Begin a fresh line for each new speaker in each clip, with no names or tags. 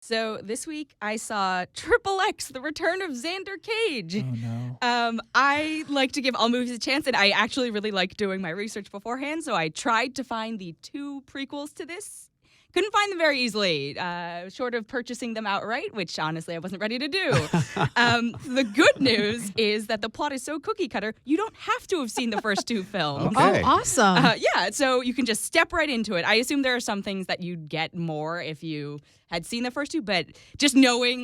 So this week I saw XXx, The Return of Xander Cage.
Oh, no.
I like to give all movies a chance, and I actually really like doing my research beforehand, so I tried to find the 2 prequels to this. Couldn't find them very easily, short of purchasing them outright, which honestly I wasn't ready to do. The good news is that the plot is so cookie cutter, you don't have to have seen the first 2 films.
Okay.
Oh, awesome.
Yeah, so you can just step right into it. I assume there are some things that you'd get more if you had seen the first 2, but just knowing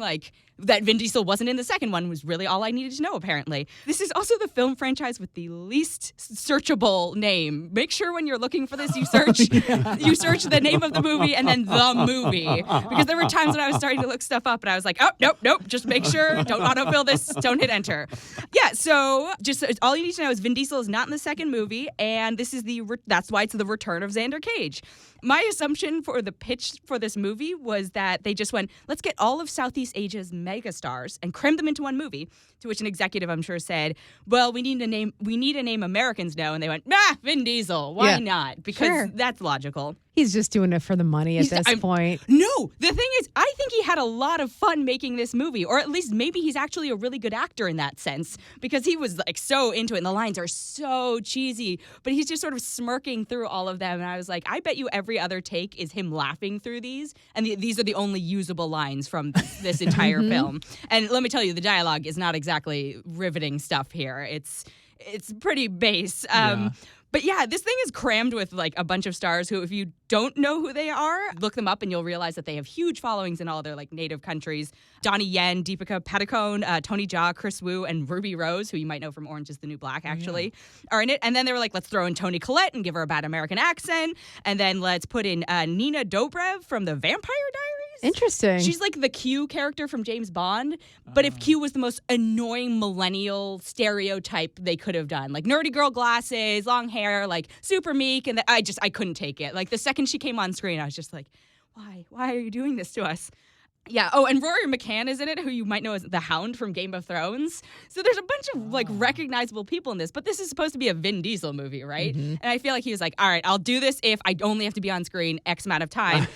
that Vin Diesel wasn't in the second one was really all I needed to know, apparently. This is also the film franchise with the least searchable name. Make sure when you're looking for this, you search the name of the movie and then the movie. Because there were times when I was starting to look stuff up and I was like, oh, nope, just make sure, don't autofill this, don't hit enter. Yeah, so just all you need to know is Vin Diesel is not in the second movie, and this is that's why it's the return of Xander Cage. My assumption for the pitch for this movie was that they just went, let's get all of Southeast Asia's megastars and cram them into one movie. To which an executive, I'm sure, said, well, we need a name Americans know. And they went, Vin Diesel. Why not? Because that's logical.
He's just doing it for the money at this point.
No, the thing is, I think he had a lot of fun making this movie, or at least maybe he's actually a really good actor in that sense, because he was so into it, and the lines are so cheesy, but he's just sort of smirking through all of them, and I was like, I bet you every other take is him laughing through these, and these are the only usable lines from this entire film. And let me tell you, the dialogue is not exactly riveting stuff here. It's pretty base. But yeah, this thing is crammed with a bunch of stars who, if you don't know who they are, look them up and you'll realize that they have huge followings in all their native countries. Donnie Yen, Deepika Padukone, Tony Jaa, Chris Wu, and Ruby Rose, who you might know from Orange is the New Black, actually, are in it. And then they were like, let's throw in Toni Collette and give her a bad American accent. And then let's put in Nina Dobrev from the Vampire Diaries.
Interesting.
She's like the Q character from James Bond, but if Q was the most annoying millennial stereotype they could have done, nerdy girl glasses, long hair, super meek, and I couldn't take it. The second she came on screen, I was just like, why are you doing this to us? Yeah. Oh, and Rory McCann is in it, who you might know as the Hound from Game of Thrones. So there's a bunch of recognizable people in this, but this is supposed to be a Vin Diesel movie, right? And I feel like he was like, all right, I'll do this if I only have to be on screen X amount of time.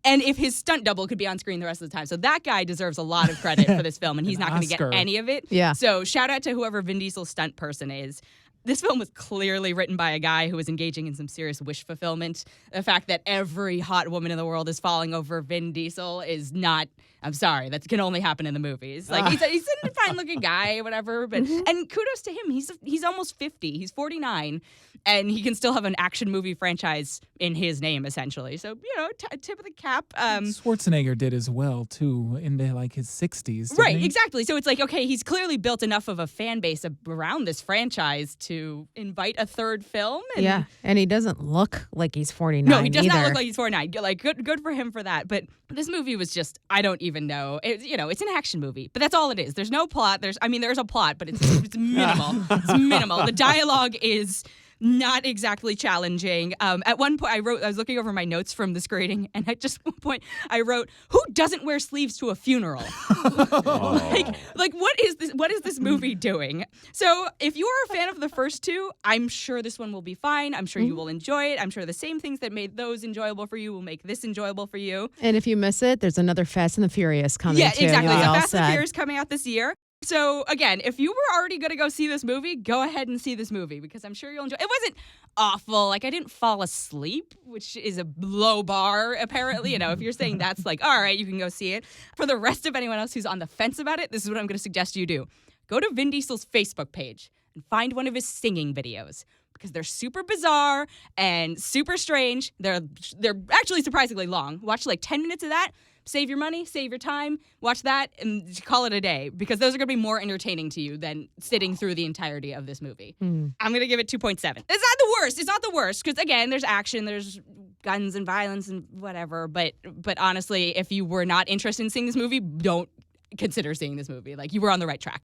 And if his stunt double could be on screen the rest of the time. So that guy deserves a lot of credit for this film, and he's not going to get any of it.
Yeah.
So shout out to whoever Vin Diesel's stunt person is. This film was clearly written by a guy who was engaging in some serious wish fulfillment. The fact that every hot woman in the world is falling over Vin Diesel is not, I'm sorry, that can only happen in the movies. He's a fine-looking guy, whatever, but and kudos to him. He's almost 50. He's 49, and he can still have an action movie franchise in his name, essentially. So, tip of the cap.
Schwarzenegger did as well, too, in his 60s.
Right,
he?
Exactly. So it's okay, he's clearly built enough of a fan base around this franchise to invite a third film.
And he doesn't look like he's 49.
No, he does
either.
not look like he's 49. Good for him for that. But this movie was just, I don't even know. It's an action movie, but that's all it is. There's no plot. There's a plot, but it's minimal. It's minimal. The dialogue is not exactly challenging. At one point, I was looking over my notes from the screening, and at just one point, I wrote, "Who doesn't wear sleeves to a funeral?" What is this? What is this movie doing? So, if you are a fan of the first 2, I'm sure this one will be fine. I'm sure you will enjoy it. I'm sure the same things that made those enjoyable for you will make this enjoyable for you.
And if you miss it, there's another Fast and the Furious coming.
Yeah,
too.
exactly. So Fast and the Furious coming out this year. So, again, if you were already going to go see this movie, go ahead and see this movie, because I'm sure you'll enjoy it. It wasn't awful. I didn't fall asleep, which is a low bar, apparently. If you're saying that's all right, you can go see it. For the rest of anyone else who's on the fence about it, this is what I'm going to suggest you do. Go to Vin Diesel's Facebook page and find one of his singing videos, because they're super bizarre and super strange. They're actually surprisingly long. Watch 10 minutes of that. Save your money, save your time, watch that, and call it a day, because those are going to be more entertaining to you than sitting through the entirety of this movie. I'm going to give it 2.7. It's not the worst. It's not the worst, because, again, there's action, there's guns and violence and whatever, but honestly, if you were not interested in seeing this movie, don't consider seeing this movie. You were on the right track.